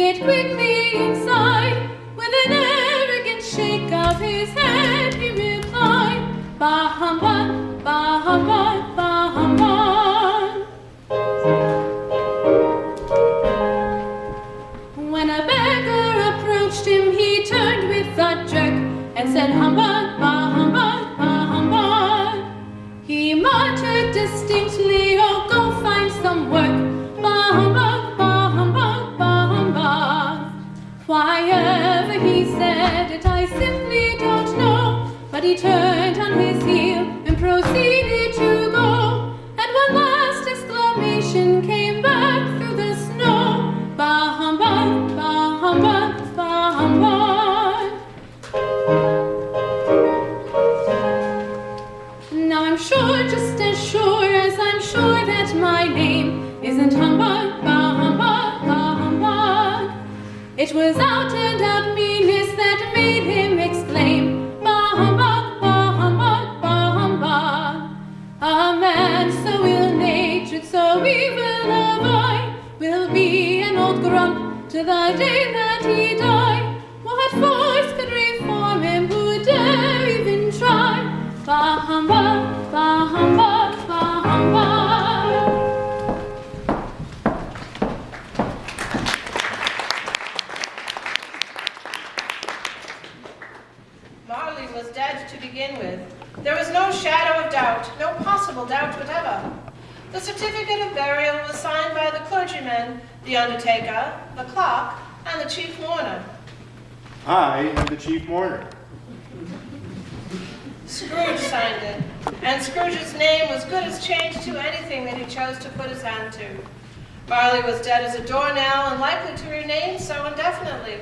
get quickly inside. With an arrogant shake of his head, he replied, "Bah humbug, bah humbug, bah humbug." When a beggar approached him, he turned with a jerk and said, "Humbug, bah humbug, bah humbug." He muttered distinctly, "Oh, go find some work, bah humbug, bah humbug, bah humbug." Why ever he said it, I simply don't know, but he turned on his heel and proceeded to go, and one last exclamation came back through the snow, "Bah humbug, bah humbug, bah humbug." Now I'm sure, just as sure as I'm sure that my name isn't humbug, bah humbug, bah humbug, it was out and out meanness that made him exclaim, "Bah humbug, bah humbug, bah humbug." A man so ill-natured, so evil of eye, will be an old grump to the day that he die. What force could reform him? Who dare even try? Bah humbug, bah humbug, bah humbug. Marley was dead to begin with. There was no shadow of doubt, no possible doubt whatever. The certificate of burial was signed by the clergyman, the undertaker, the clock, and the chief mourner. I am the chief mourner. Scrooge signed it, and Scrooge's name was good as changed to anything that he chose to put his hand to. Marley was dead as a doornail and likely to remain so indefinitely.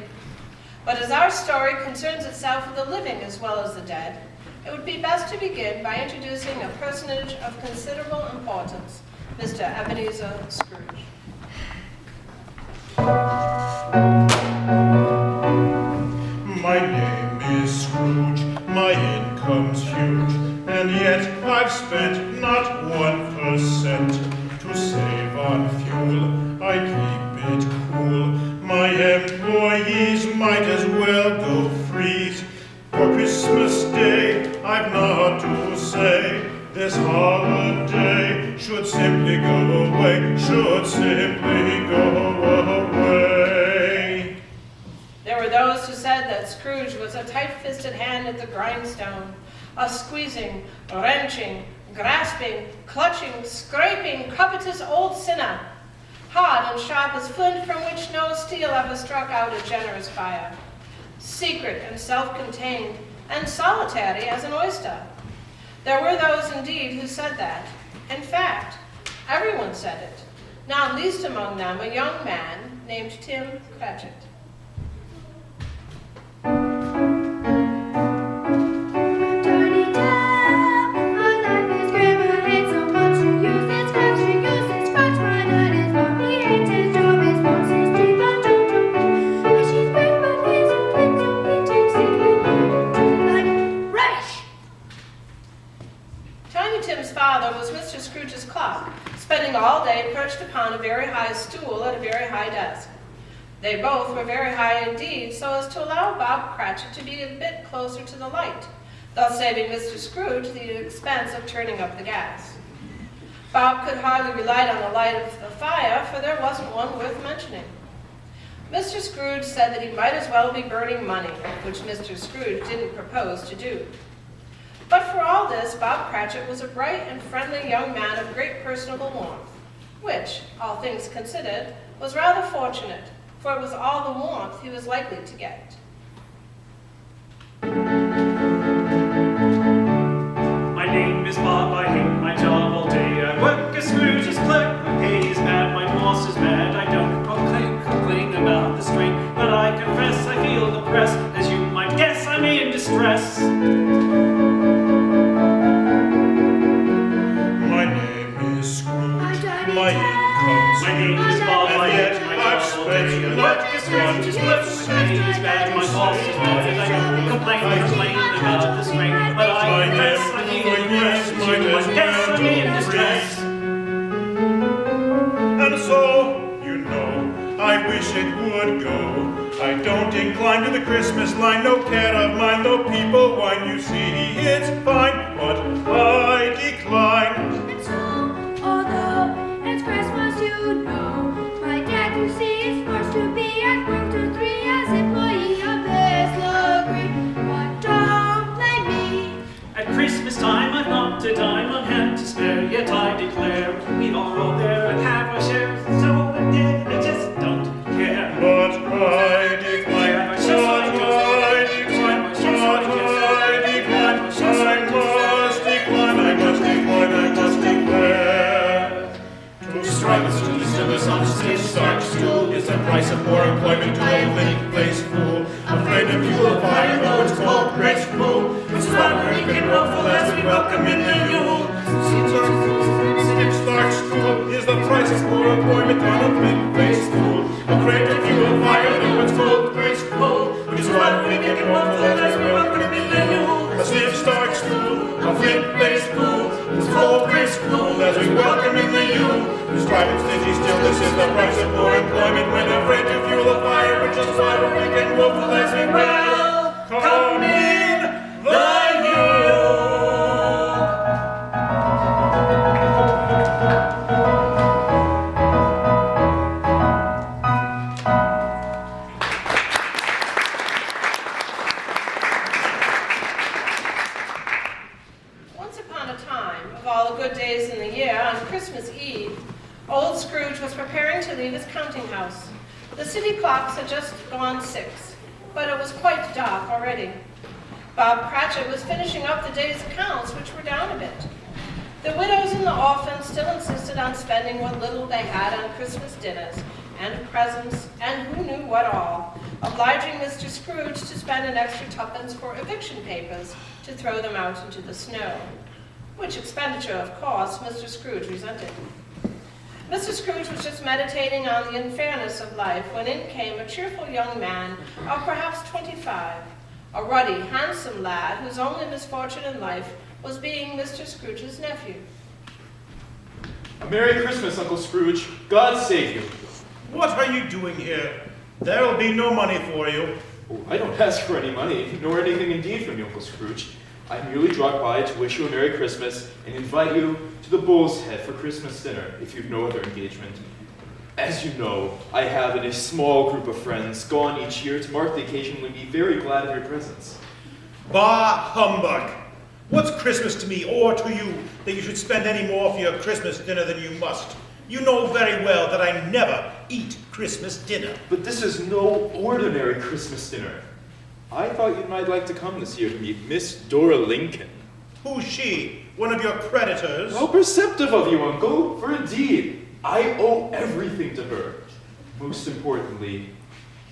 But as our story concerns itself with the living as well as the dead, it would be best to begin by introducing a personage of considerable importance, Mr. Ebenezer Scrooge. My name is Scrooge, my income's huge, and yet I've spent not 1% to save on fuel. I keep it cool. My employees might as well go freeze. For Christmas Day, I've naught to say. This holiday should simply go away, should simply go away. There were those who said that Scrooge was a tight-fisted hand at the grindstone, a squeezing, wrenching, grasping, clutching, scraping, covetous old sinner, hard and sharp as flint from which no steel ever struck out a generous fire, secret and self-contained, and solitary as an oyster. There were those indeed who said that. In fact, everyone said it, not least among them a young man named Tim Cratchit. Scrooge's clock, spending all day perched upon a very high stool at a very high desk. They both were very high indeed, so as to allow Bob Cratchit to be a bit closer to the light, thus saving Mr. Scrooge the expense of turning up the gas. Bob could hardly rely on the light of the fire, for there wasn't one worth mentioning. Mr. Scrooge said that he might as well be burning money, which Mr. Scrooge didn't propose to do. But for all this, Bob Cratchit was a bright and friendly young man of great personable warmth, which, all things considered, was rather fortunate, for it was all the warmth he was likely to get. My name is Bob, I hate my job all day. I work as Scrooge's clerk, my pay is mad, my boss is mad. I don't complain about the strain, but I confess I feel the press. As you might guess, I'm in distress. My income's my name is Bob, I hate my I've job all day. spent Work as Scrooge's clerk, my pay is mad, my boss is mad. I don't complain about the strain, but I confess I feel the press. As you might guess, I'm in distress. And so, you know, I wish it would go. I don't incline to the Christmas line, no care of mine, though people whine. You see, it's fine, but I decline. And so, although it's Christmas, you know, my dad, you see, is forced to be at work till 3 as employee of this degree. But don't blame me. At Christmas time, I've not a dime on hand to spare, yet I declare we've all rolled there and have our shares, so I just don't care. But I decline, I must declare. To strive as to east of the sun, stage start school is the price of more employment to a living place fool. Afraid of fuel fire, though it's cold, grace cruel, which is why we're making ruffle as we welcome in the Yule. Stage start school is the price of more employment on a mid-place school. Afraid of fuel fire, though it's cold, grace cruel, which is why we're making ruffle as we welcome in the Yule. A stage start school, a mid-place school, it's cold, grace cruel as we welcome in the Yule. Who's driving stingy still, this is the price of more employment when afraid to fuel a fire, which is why we're making ruffle as we welcome in the Yule. Once upon a time, of all the good days in the year, on Christmas Eve, old Scrooge was preparing to leave his counting house. The city clocks had just gone 6, but it was quite dark already. Bob Cratchit was finishing up the day's accounts, which were down a bit. The widows and the orphans still insisted on spending what little they had on Christmas dinners and presents and who knew what all, obliging Mr. Scrooge to spend an extra 2pence for eviction papers to throw them out into the snow, which expenditure, of course, Mr. Scrooge resented. Mr. Scrooge was just meditating on the unfairness of life when in came a cheerful young man of perhaps 25, a ruddy, handsome lad whose only misfortune in life was being Mr. Scrooge's nephew. A Merry Christmas, Uncle Scrooge. God save you. What are you doing here? There'll be no money for you. Oh, I don't ask for any money, nor anything indeed from you, Uncle Scrooge. I merely dropped by to wish you a Merry Christmas and invite you to the Bull's Head for Christmas dinner, if you've no other engagement. As you know, I have a small group of friends gone each year to mark the occasion and would be very glad of your presence. Bah humbug! What's Christmas to me or to you that you should spend any more for your Christmas dinner than you must? You know very well that I never eat Christmas dinner. But this is no ordinary Christmas dinner. I thought you might like to come this year to meet Miss Dora Lincoln. Who's she? One of your creditors? How perceptive of you, Uncle, for indeed, I owe everything to her. Most importantly,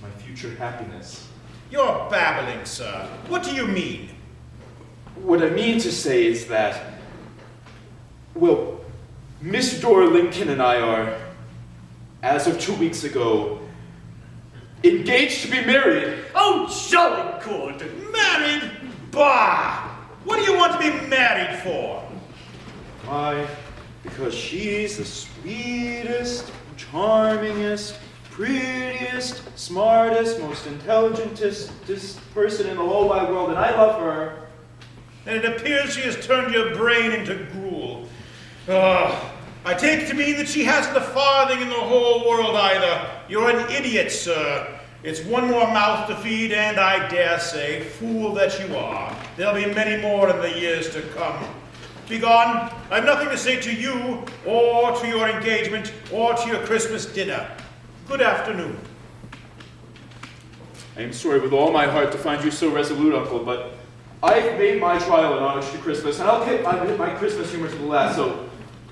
my future happiness. You're babbling, sir. What do you mean? What I mean to say is that, well, Miss Dora Lincoln and I are, as of 2 weeks ago, engaged to be married. Oh, jolly good. Married? Bah! What do you want to be married for? Why? Because she's the sweetest, charmingest, prettiest, smartest, most intelligentest person in the whole wide world, and I love her. And it appears she has turned your brain into gruel. I take it to mean that she hasn't a farthing in the whole world either. You're an idiot, sir. It's one more mouth to feed, and I dare say, fool that you are, there'll be many more in the years to come. Begone. I've nothing to say to you, or to your engagement, or to your Christmas dinner. Good afternoon. I am sorry with all my heart to find you so resolute, Uncle, but I've made my trial in homage to Christmas, and I'll keep my Christmas humor to the last, so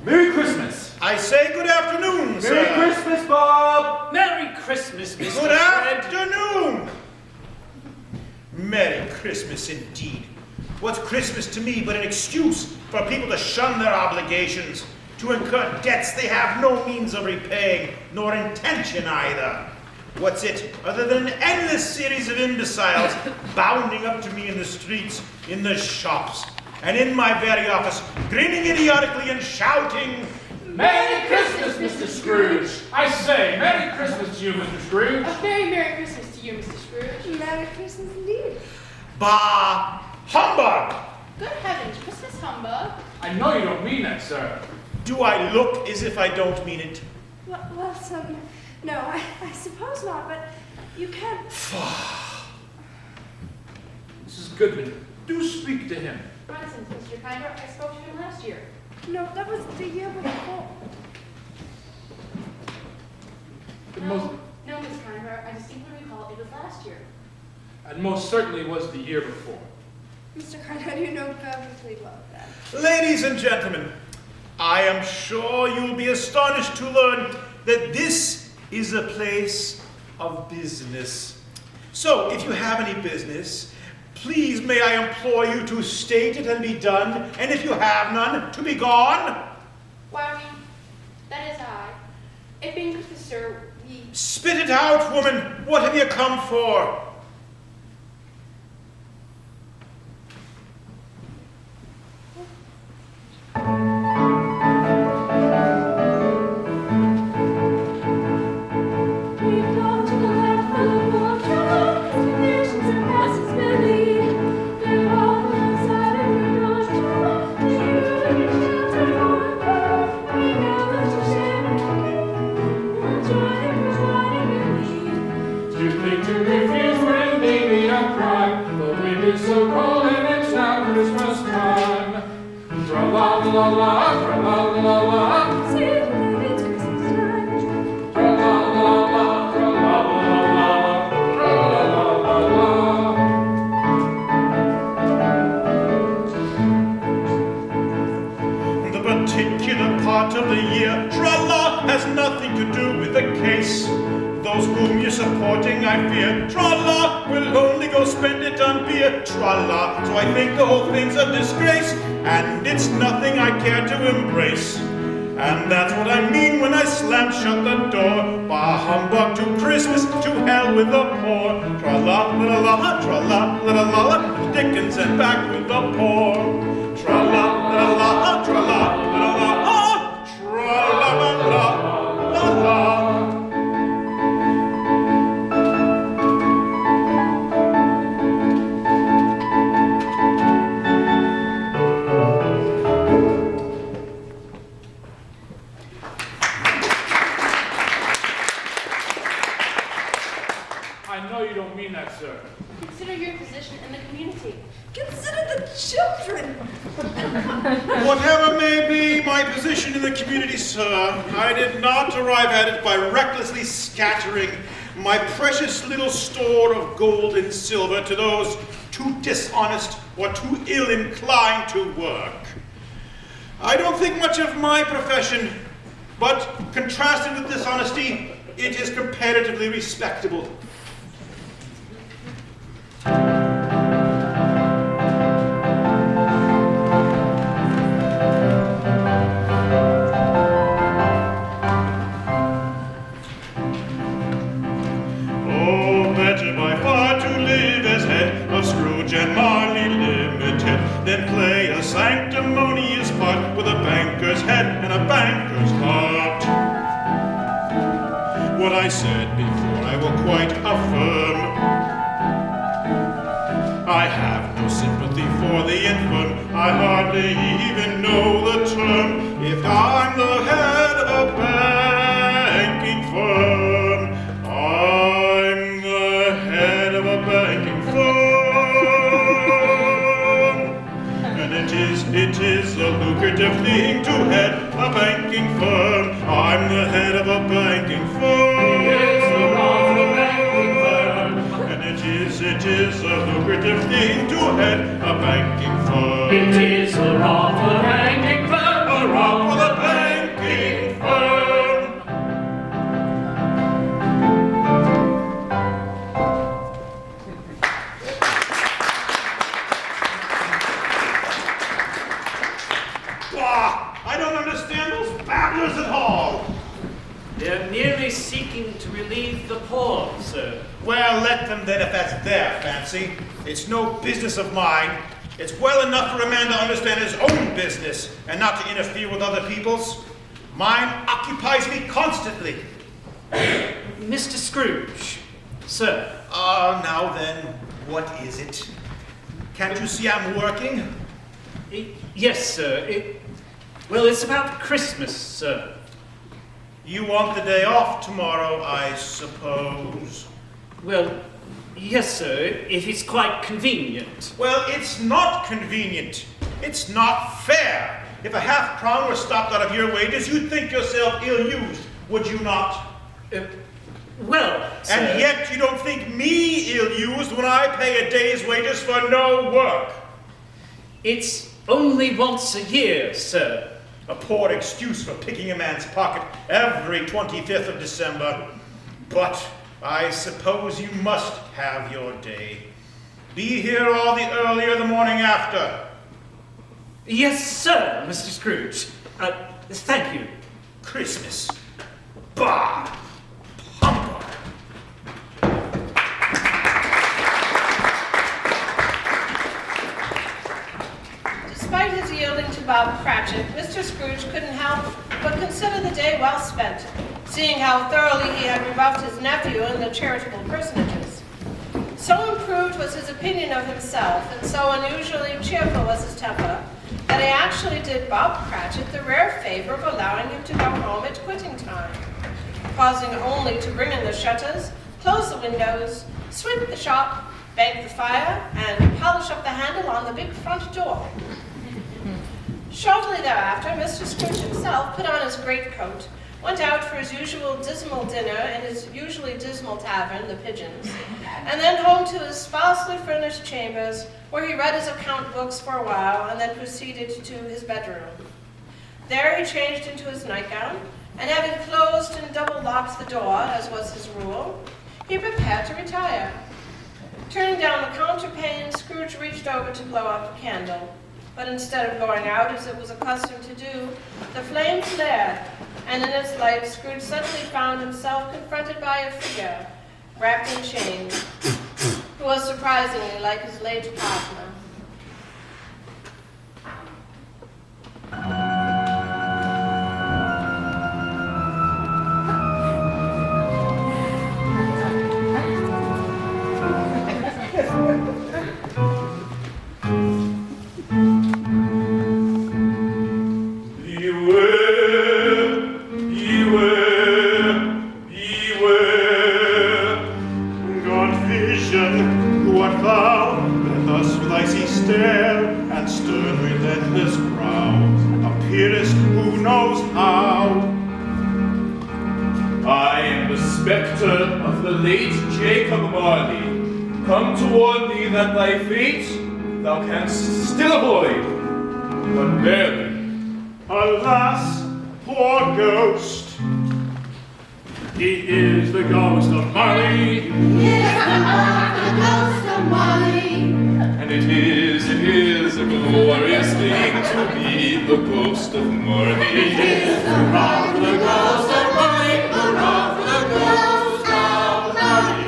Merry Christmas! I say good afternoon, sir. Merry Christmas, Bob! Merry Christmas, Mr. Good Fred. afternoon! Merry Christmas indeed. What's Christmas to me but an excuse for people to shun their obligations, to incur debts they have no means of repaying, nor intention either? What's it other than an endless series of imbeciles bounding up to me in the streets, in the shops, and in my very office, grinning idiotically and shouting, Merry Christmas, Mr. Scrooge! I say, Merry Christmas to you, Mr. Scrooge! A very Merry Christmas to you, Mr. Scrooge. Merry Christmas indeed. Bah! Humbug! Good heavens, Christmas humbug. I know you don't mean that, sir. Do I look as if I don't mean it? Well, no, I suppose not, but you can't. Mrs. Goodman, do speak to him. For instance, Mr. Kinder, I spoke to him last year. No, that was the year before. No, Miss Kinder, I distinctly recall it was last year. And most certainly was the year before. Mr. Carter, you know perfectly well that. Ladies and gentlemen, I am sure you'll be astonished to learn that this is a place of business. So, if you have any business, please may I implore you to state it and be done, and if you have none, to be gone. Why, that is I. It being Christmas, sir, we... Spit it out, woman. What have you come for? So cold and it's now Christmas time. Tra-la-la-la, tra-la-la-la. See, it's Christmas time. Tra-la-la-la, tra-la-la-la, tra-la-la-la. The particular part of the year, tra-la, has nothing to do with the case. Those whom you're supporting, I fear, tra-la, will only go spend it on beer, tra-la. So I think the whole thing's a disgrace, and it's nothing I care to embrace. And that's what I mean when I slam shut the door. Bah humbug to Christmas, to hell with the poor. Tra-la-la-la-la, tra-la-la-la-la, Dickens and back with the poor. Tra-la-la-la-la, tra-la-la-la-la, tra-la-la-la-la-la. I know you don't mean that, sir. Consider your position in the community. Consider the children. Whatever may be my position in the community, sir, I did not arrive at it by recklessly scattering my precious little store of gold and silver to those too dishonest or too ill-inclined to work. I don't think much of my profession, but contrasted with dishonesty, it is comparatively respectable. Scrooge and Marley Limited, then play a sanctimonious part with a banker's head and a banker's heart. What I said before I will quite affirm. I have no sympathy for the infirm, I hardly even know the term. If I'm the head of a banking firm, I'm the head of a banking firm. It is a lucrative thing to head a banking firm. I'm the head of a banking firm. It's the law for the banking firm. And it is a lucrative thing to head a banking firm. It is the law for the banking firm. A law for the banking firm. I don't understand those babblers at all. They're merely seeking to relieve the poor, sir. Well, let them then if that's their fancy. It's no business of mine. It's well enough for a man to understand his own business and not to interfere with other people's. Mine occupies me constantly. Mr. Scrooge, sir. Now then, what is it? Can't you see I'm working? Yes, sir. Well, it's about Christmas, sir. You want the day off tomorrow, I suppose. Well, yes, sir, if it's quite convenient. Well, it's not convenient. It's not fair. If a half-crown were stopped out of your wages, you'd think yourself ill-used, would you not? Well, sir. And yet you don't think me ill-used when I pay a day's wages for no work. It's only once a year, sir. A poor excuse for picking a man's pocket every 25th of December. But I suppose you must have your day. Be here all the earlier the morning after. Yes, sir, Mr. Scrooge. Thank you. Christmas. Bah! Humbug. Despite his yielding to Bob Cratchit, Mr. Scrooge couldn't help but consider the day well spent, seeing how thoroughly he had rebuffed his nephew and the charitable personages. So improved was his opinion of himself, and so unusually cheerful was his temper, that he actually did Bob Cratchit the rare favor of allowing him to go home at quitting time, pausing only to bring in the shutters, close the windows, sweep the shop, bank the fire, and polish up the handle on the big front door. Shortly thereafter, Mr. Scrooge himself put on his greatcoat, went out for his usual dismal dinner in his usually dismal tavern, the Pigeons, and then home to his sparsely furnished chambers, where he read his account books for a while and then proceeded to his bedroom. There he changed into his nightgown, and having closed and double-locked the door, as was his rule, he prepared to retire. Turning down the counterpane, Scrooge reached over to blow out the candle. But instead of going out as it was accustomed to do, the flame flared, and in its light Scrooge suddenly found himself confronted by a figure, wrapped in chains, who was surprisingly like his late partner. Come to warn thee that thy fate thou canst still avoid, but barely. Alas, poor ghost. He is the ghost of Marley. He is the ghost of Marley. And it is a glorious thing to be the ghost of Marley. It is the rock, the ghost of Marley, the rock, the ghost of Marley.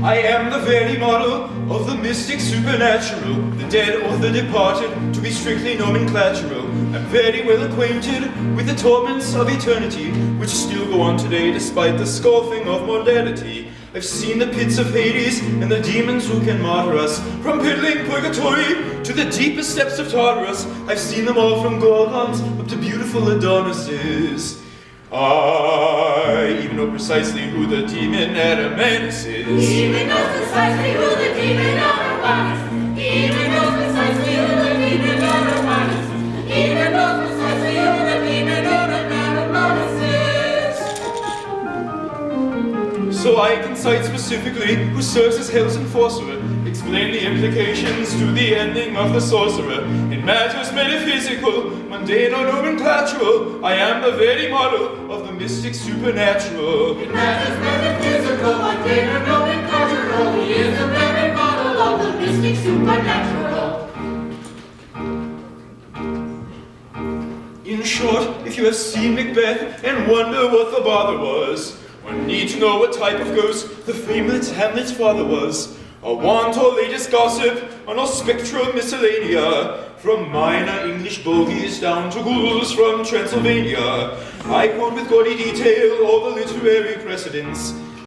I am the very model of the mystic supernatural, the dead or the departed, to be strictly nomenclatural. I'm very well acquainted with the torments of eternity, which still go on today despite the scoffing of modernity. I've seen the pits of Hades and the demons who can martyr us, from piddling purgatory to the deepest depths of Tartarus. I've seen them all from Gorgons up to beautiful Adonises. I even know precisely who the demon Adamanis is. He even knows precisely who the demon Adamanis is. He even knows precisely who the demon Adamanis is. He even knows precisely who the demon Adamanis is. So I can cite specifically who serves as hell's enforcer, explain the implications to the ending of the sorcerer. In matters metaphysical, mundane or nomenclatural, I am the very model of the mystic supernatural. In matters metaphysical, mundane or nomenclatural, he is the very model of the mystic supernatural. short, if you have seen Macbeth and wonder what the bother was, or need to know what type of ghost the famous Hamlet's father was, or want or latest gossip on all spectral miscellanea, from minor English bogies down to ghouls from Transylvania, I quote with gaudy detail all the literary precedents,